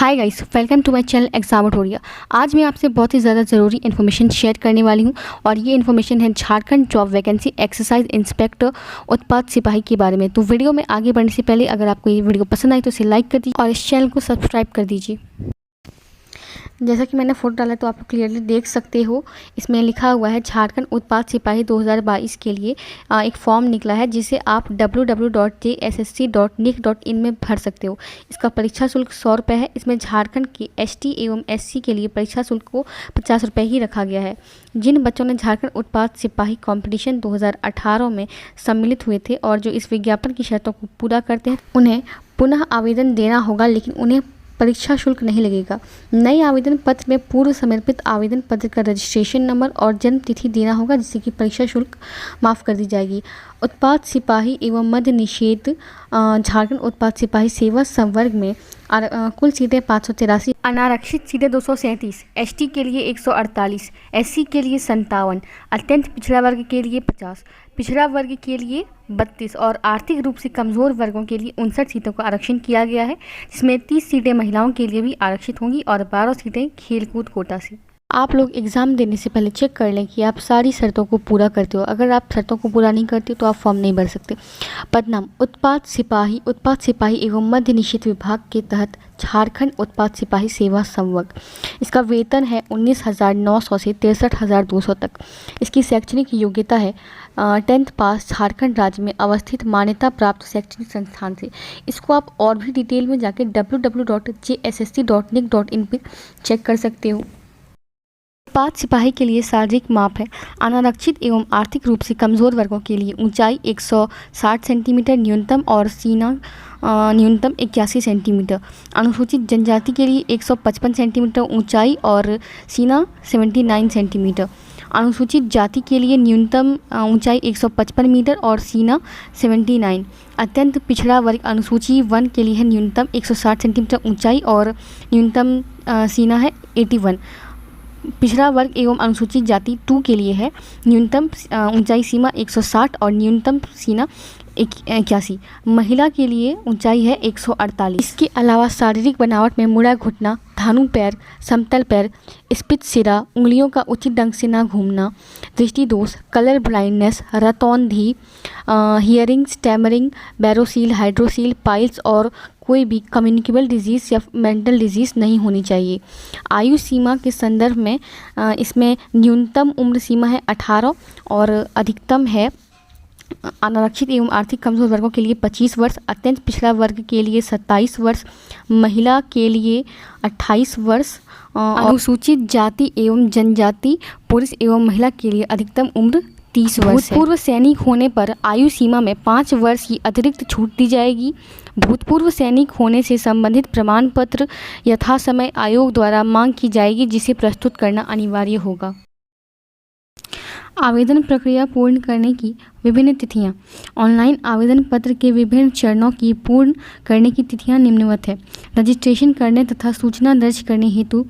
Hi guys, welcome to my channel Examtoria. आज मैं आपसे बहुत ही ज़्यादा ज़रूरी इन्फॉर्मेशन शेयर करने वाली हूँ और ये इन्फॉर्मेशन है Jharkhand job vacancy exercise inspector उत्पाद सिपाही के बारे में। तो वीडियो में आगे बढ़ने से पहले अगर आपको ये वीडियो पसंद आई तो इसे लाइक कर दीजिए और इस चैनल को सब्सक्राइब कर दीजिए। जैसा कि मैंने फ़ोटो डाला तो आप क्लियरली देख सकते हो, इसमें लिखा हुआ है झारखंड उत्पाद सिपाही 2022 के लिए एक फॉर्म निकला है जिसे आप www.jssc.nic.in में भर सकते हो। इसका परीक्षा शुल्क 100 रुपये है। इसमें झारखंड के एसटी एवं एससी के लिए परीक्षा शुल्क को 50 रुपये ही रखा गया है। जिन बच्चों ने झारखंड उत्पाद सिपाही कॉम्पिटिशन 2018 में सम्मिलित हुए थे और जो इस विज्ञापन की शर्तों को पूरा करते हैं उन्हें पुनः आवेदन देना होगा, लेकिन उन्हें परीक्षा शुल्क नहीं लगेगा। नए आवेदन पत्र में पूर्व समर्पित आवेदन पत्र का रजिस्ट्रेशन नंबर और जन्म तिथि देना होगा, जिससे कि परीक्षा शुल्क माफ़ कर दी जाएगी। उत्पाद सिपाही एवं मद्य निषेध झारखंड उत्पाद सिपाही सेवा संवर्ग में कुल सीटें 583, अनारक्षित सीटें 237, एसटी के लिए 148, एससी के लिए 57, अत्यंत पिछड़ा वर्ग के लिए 50, पिछड़ा वर्ग के लिए 32 और आर्थिक रूप से कमज़ोर वर्गों के लिए 59 सीटों का आरक्षण किया गया है, जिसमें 30 सीटें महिलाओं के लिए भी आरक्षित होंगी और 12 सीटें खेलकूद कोटा से। आप लोग एग्ज़ाम देने से पहले चेक कर लें कि आप सारी शर्तों को पूरा करते हो। अगर आप शर्तों को पूरा नहीं करते तो आप फॉर्म नहीं भर सकते। पदनाम उत्पाद सिपाही एवं मद्य निषेध विभाग के तहत झारखंड उत्पाद सिपाही सेवा संवर्ग। इसका वेतन है 19,900 से 63,200 तक। इसकी शैक्षणिक योग्यता है 10th पास झारखंड राज्य में अवस्थित मान्यता प्राप्त शैक्षणिक संस्थान से। इसको आप और भी डिटेल में जाके www.jssc.nic.in पर चेक कर सकते हो। उत्पाद सिपाही के लिए शारीरिक माप है। अनारक्षित एवं आर्थिक रूप से कमज़ोर वर्गों के लिए ऊंचाई 160 सेंटीमीटर न्यूनतम और सीना न्यूनतम 81 सेंटीमीटर। अनुसूचित जनजाति के लिए 155 सेंटीमीटर ऊंचाई और सीना 79 सेंटीमीटर। अनुसूचित जाति के लिए न्यूनतम ऊंचाई 155 मीटर और सीना 79। अत्यंत पिछड़ा वर्ग अनुसूची 1 के लिए है न्यूनतम 160 सेंटीमीटर ऊंचाई और न्यूनतम सीना है 81। पिछड़ा वर्ग एवं अनुसूचित जाति 2 के लिए है न्यूनतम ऊंचाई सीमा 160 और न्यूनतम सीना 81। महिला के लिए ऊंचाई है 148। इसके अलावा शारीरिक बनावट में मुड़ा घुटना, धानु पैर, समतल पैर, स्पित सिरा, उंगलियों का उचित ढंग से ना घूमना, दृष्टि दोष, कलर ब्लाइंडनेस, रतौंधी, hearing, stammering, varicocele, hydrocele, piles और कोई भी कम्युनिकेबल डिजीज़ या मेंटल डिजीज़ नहीं होनी चाहिए। आयु सीमा के संदर्भ में इसमें न्यूनतम उम्र सीमा है 18 और अधिकतम है अनारक्षित एवं आर्थिक कमजोर वर्गों के लिए 25 वर्ष, अत्यंत पिछड़ा वर्ग के लिए 27 वर्ष, महिला के लिए 28 वर्ष, अनुसूचित जाति एवं जनजाति पुरुष एवं महिला के लिए अधिकतम उम्र 30 वर्ष है। भूतपूर्व सैनिक होने पर आयु सीमा में 5 वर्ष की अतिरिक्त छूट दी जाएगी। भूतपूर्व सैनिक होने से संबंधित प्रमाण पत्र यथासमय आयोग द्वारा मांग की जाएगी, जिसे प्रस्तुत करना अनिवार्य होगा। आवेदन प्रक्रिया पूर्ण करने की विभिन्न तिथियां। ऑनलाइन आवेदन पत्र के विभिन्न चरणों की पूर्ण करने की तिथियां निम्नवत है। रजिस्ट्रेशन करने तथा सूचना दर्ज करने हेतु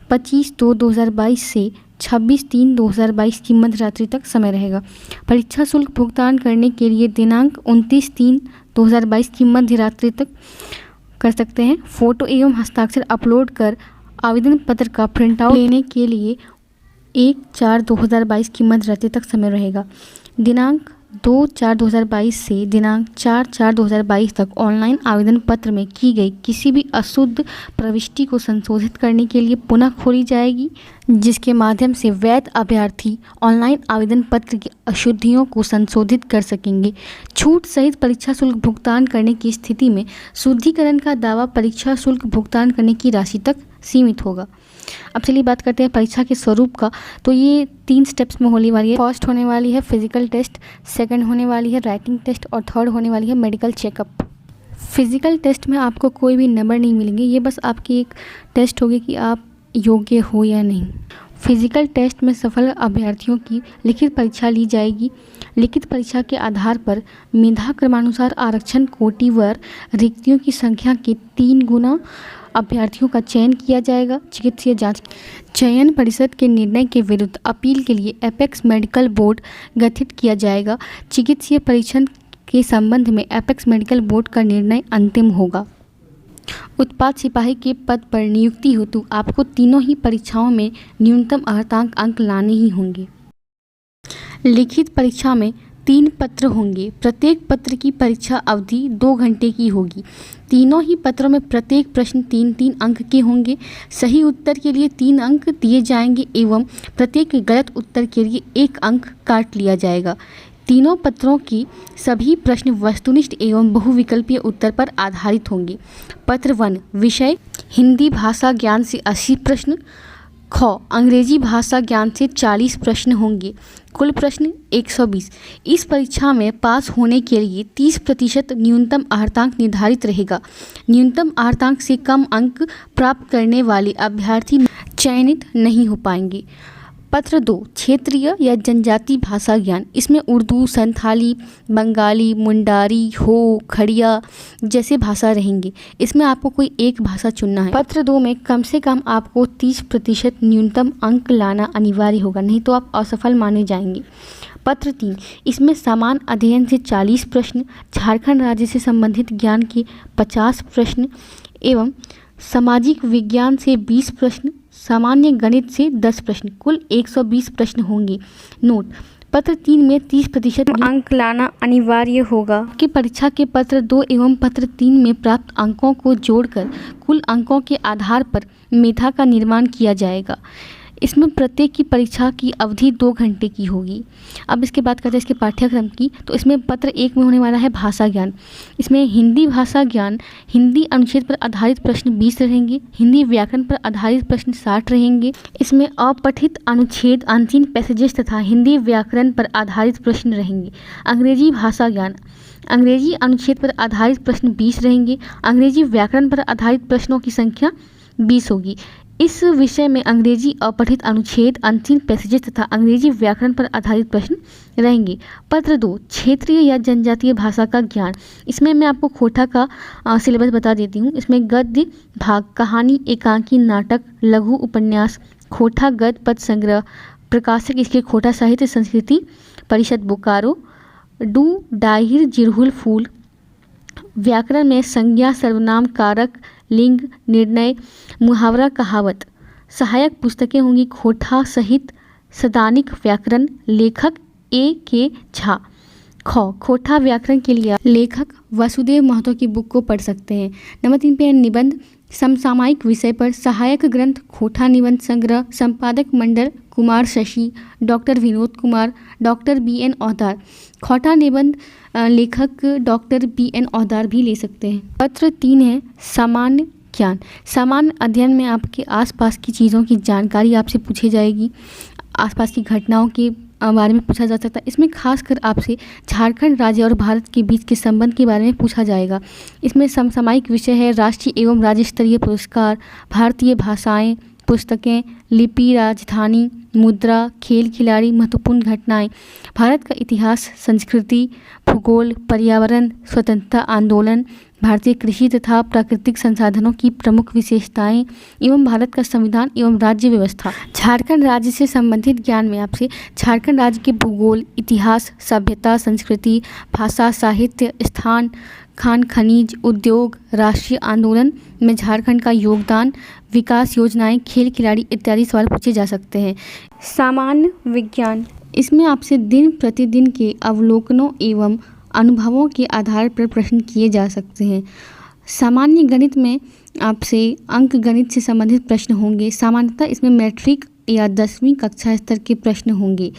25/2/2022 से 26/3/2022 की मध्यरात्रि तक समय रहेगा। परीक्षा शुल्क भुगतान करने के लिए दिनांक 29/3/2022 की मध्यरात्रि तक कर सकते हैं। फ़ोटो एवं हस्ताक्षर अपलोड कर आवेदन पत्र का प्रिंट आउट लेने के लिए 1/4/2022 की मध्यरात्रि तक समय रहेगा। दिनांक 2/4/2022 से दिनांक 4/4/2022 तक ऑनलाइन आवेदन पत्र में की गई किसी भी अशुद्ध प्रविष्टि को संशोधित करने के लिए पुनः खोली जाएगी, जिसके माध्यम से वैध अभ्यर्थी ऑनलाइन आवेदन पत्र की अशुद्धियों को संशोधित कर सकेंगे। छूट सहित परीक्षा शुल्क भुगतान करने की स्थिति में शुद्धिकरण का दावा परीक्षा शुल्क भुगतान करने की राशि तक सीमित होगा। अब चलिए बात करते हैं परीक्षा के स्वरूप का। तो ये 3 स्टेप्स में होने वाली है। फर्स्ट होने वाली है फिजिकल टेस्ट, सेकंड होने वाली है राइटिंग टेस्ट और थर्ड होने वाली है मेडिकल चेकअप। फिजिकल टेस्ट में आपको कोई भी नंबर नहीं मिलेंगे, ये बस आपकी एक टेस्ट होगी कि आप योग्य हो या नहीं। फिजिकल टेस्ट में सफल अभ्यर्थियों की लिखित परीक्षा ली जाएगी। लिखित परीक्षा के आधार पर मेधा क्रमानुसार आरक्षण कोटिवर रिक्तियों की संख्या के 3 गुना अभ्यर्थियों का चयन किया जाएगा। चिकित्सीय जांच चयन परिषद के निर्णय के विरुद्ध अपील के लिए एपेक्स मेडिकल बोर्ड गठित किया जाएगा। चिकित्सीय परीक्षण के संबंध में एपेक्स मेडिकल बोर्ड का निर्णय अंतिम होगा। उत्पाद सिपाही के पद पर नियुक्ति हेतु आपको तीनों ही परीक्षाओं में न्यूनतम अर्हतांक अंक लाने ही होंगे। लिखित परीक्षा में 3 पत्र होंगे। प्रत्येक पत्र की परीक्षा अवधि 2 घंटे की होगी। तीनों ही पत्रों में प्रत्येक प्रश्न 3-3 अंक के होंगे। सही उत्तर के लिए 3 अंक दिए जाएंगे एवं प्रत्येक गलत उत्तर के लिए 1 अंक काट लिया जाएगा। तीनों पत्रों की सभी प्रश्न वस्तुनिष्ठ एवं बहुविकल्पीय उत्तर पर आधारित होंगे। पत्र 1 विषय हिंदी भाषा ज्ञान से 80 प्रश्न, ख अंग्रेजी भाषा ज्ञान से 40 प्रश्न होंगे। कुल प्रश्न 120। इस परीक्षा में पास होने के लिए 30% न्यूनतम अर्हतांक निर्धारित रहेगा। न्यूनतम अर्हतांक से कम अंक प्राप्त करने वाले अभ्यर्थी चयनित नहीं हो पाएंगे। पत्र 2 क्षेत्रीय या जनजाति भाषा ज्ञान। इसमें उर्दू, संथाली, बंगाली, मुंडारी, हो, खड़िया जैसे भाषा रहेंगे। इसमें आपको कोई एक भाषा चुनना है। पत्र 2 में कम से कम आपको 30% न्यूनतम अंक लाना अनिवार्य होगा, नहीं तो आप असफल माने जाएंगे। पत्र 3 इसमें सामान्य अध्ययन से 40 प्रश्न, झारखंड राज्य से संबंधित ज्ञान के 50 प्रश्न एवं सामाजिक विज्ञान से 20 प्रश्न, सामान्य गणित से 10 प्रश्न, कुल 120 प्रश्न होंगे। नोट: पत्र 3 में 30% अंक लाना अनिवार्य होगा कि परीक्षा के पत्र 2 एवं पत्र 3 में प्राप्त अंकों को जोड़कर कुल अंकों के आधार पर मेधा का निर्माण किया जाएगा। इसमें प्रत्येक की परीक्षा की अवधि 2 घंटे की होगी। अब इसके बाद करते हैं इसके पाठ्यक्रम की। तो इसमें पत्र 1 में होने वाला है भाषा ज्ञान। इसमें हिंदी भाषा ज्ञान, हिंदी अनुच्छेद पर आधारित प्रश्न 20 रहेंगे, हिंदी व्याकरण पर आधारित प्रश्न 60 रहेंगे। इसमें अपठित अनुच्छेद, अनसीन पैसेजेस तथा हिंदी व्याकरण पर आधारित प्रश्न रहेंगे। अंग्रेजी भाषा ज्ञान, अंग्रेजी अनुच्छेद पर आधारित प्रश्न 20 रहेंगे। अंग्रेजी व्याकरण पर आधारित प्रश्नों की संख्या 20 होगी। इस विषय में अंग्रेजी अपठित अनुच्छेद, अनसीन पैसेजेस तथा अंग्रेजी व्याकरण पर आधारित प्रश्न रहेंगे। पत्र 2 क्षेत्रीय या जनजातीय भाषा का ज्ञान। इसमें मैं आपको खोटा का सिलेबस बता देती हूँ। इसमें गद्य भाग, कहानी, एकांकी, नाटक, लघु उपन्यास, खोटा गद्य पद संग्रह, प्रकाशक इसके खोटा साहित्य संस्कृति परिषद बोकारो, डू डाहिर जिरहुल फूल। व्याकरण में संज्ञा, सर्वनाम, कारक, लिंग, निर्णय, मुहावरा, कहावत। सहायक पुस्तकें होंगी खोटा सहित सदानिक व्याकरण, लेखक A.K. झा। ख खोटा व्याकरण के लिए लेखक वसुदेव महतो की बुक को पढ़ सकते हैं। नंबर 3 पे निबंध समसामयिक विषय पर सहायक ग्रंथ खोटा निबंध संग्रह, संपादक मंडल Kumar Shashi, doctor Vinod Kumar, doctor B.N. Autar. खोटा निबंध लेखक डॉक्टर B.N. औतार भी ले सकते हैं। पत्र 3 है सामान्य ज्ञान। सामान्य अध्ययन में आपके आसपास की चीज़ों की जानकारी आपसे पूछी जाएगी, आसपास की घटनाओं के बारे में पूछा जा सकता है। इसमें खासकर आपसे झारखंड राज्य और भारत के बीच के संबंध के बारे में पूछा जाएगा। इसमें समसामयिक विषय है राष्ट्रीय एवं राज्य स्तरीय पुरस्कार, भारतीय भाषाएं, पुस्तकें, लिपि, राजधानी, मुद्रा, खेल खिलाड़ी, महत्वपूर्ण घटनाएं, भारत का इतिहास, संस्कृति, भूगोल, पर्यावरण, स्वतंत्रता आंदोलन, भारतीय कृषि तथा प्राकृतिक संसाधनों की प्रमुख विशेषताएं एवं भारत का संविधान एवं राज्य व्यवस्था। झारखंड राज्य से संबंधित ज्ञान में आपसे झारखंड राज्य के भूगोल, इतिहास, सभ्यता, संस्कृति, भाषा, साहित्य, स्थान, खान खनिज, उद्योग, राष्ट्रीय आंदोलन में झारखंड का योगदान, विकास योजनाएं, खेल खिलाड़ी इत्यादि सवाल पूछे जा सकते हैं। सामान्य विज्ञान, इसमें आपसे दिन प्रतिदिन के अवलोकनों एवं अनुभवों के आधार पर प्रश्न किए जा सकते हैं। सामान्य गणित में आपसे अंक गणित से संबंधित प्रश्न होंगे। सामान्यतः इसमें मैट्रिक या 10वीं कक्षा स्तर के प्रश्न होंगे।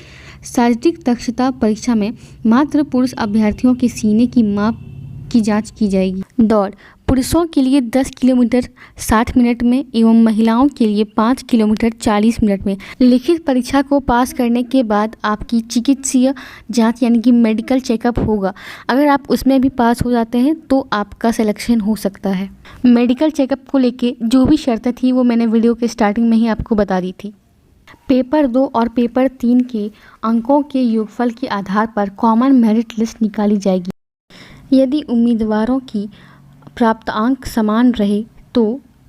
शारीरिक दक्षता परीक्षा में मात्र पुरुष अभ्यर्थियों के सीने की माप की जांच की जाएगी। दौड़, पुरुषों के लिए 10 किलोमीटर 60 मिनट में एवं महिलाओं के लिए 5 किलोमीटर 40 मिनट में। लिखित परीक्षा को पास करने के बाद आपकी चिकित्सीय जांच यानी कि मेडिकल चेकअप होगा। अगर आप उसमें भी पास हो जाते हैं तो आपका सिलेक्शन हो सकता है। मेडिकल चेकअप को लेके जो भी शर्तें थी वो मैंने वीडियो के स्टार्टिंग में ही आपको बता दी थी। पेपर 2 और पेपर 3 के अंकों के योगफल के आधार पर कॉमन मेरिट लिस्ट निकाली जाएगी। यदि उम्मीदवारों की प्राप्त अंक समान रहे तो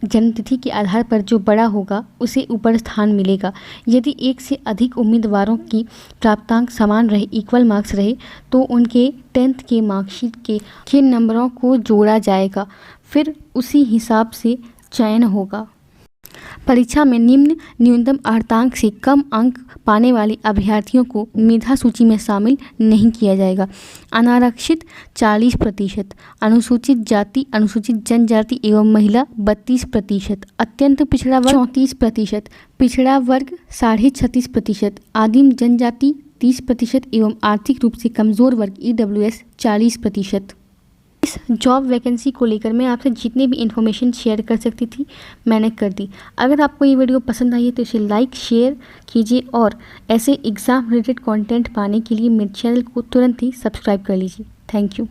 जन्मतिथि के आधार पर जो बड़ा होगा उसे ऊपर स्थान मिलेगा। यदि एक से अधिक उम्मीदवारों की प्राप्तांक समान रहे, इक्वल मार्क्स रहे, तो उनके 10th के मार्कशीट के नंबरों को जोड़ा जाएगा, फिर उसी हिसाब से चयन होगा। परीक्षा में निम्न न्यूनतम अर्हतांक से कम अंक पाने वाले अभ्यर्थियों को मेधा सूची में शामिल नहीं किया जाएगा। अनारक्षित 40%, अनुसूचित जाति, अनुसूचित जनजाति एवं महिला 32%, अत्यंत पिछड़ा वर्ग 34%, पिछड़ा वर्ग 36.5%, आदिम जनजाति 30% एवं आर्थिक रूप से कमजोर वर्ग EWS 40%। इस जॉब वैकेंसी को लेकर मैं आपसे जितनी भी इन्फॉर्मेशन शेयर कर सकती थी मैंने कर दी। अगर आपको ये वीडियो पसंद आई है तो इसे लाइक शेयर कीजिए और ऐसे एग्ज़ाम रिलेटेड कंटेंट पाने के लिए मेरे चैनल को तुरंत ही सब्सक्राइब कर लीजिए। Thank you.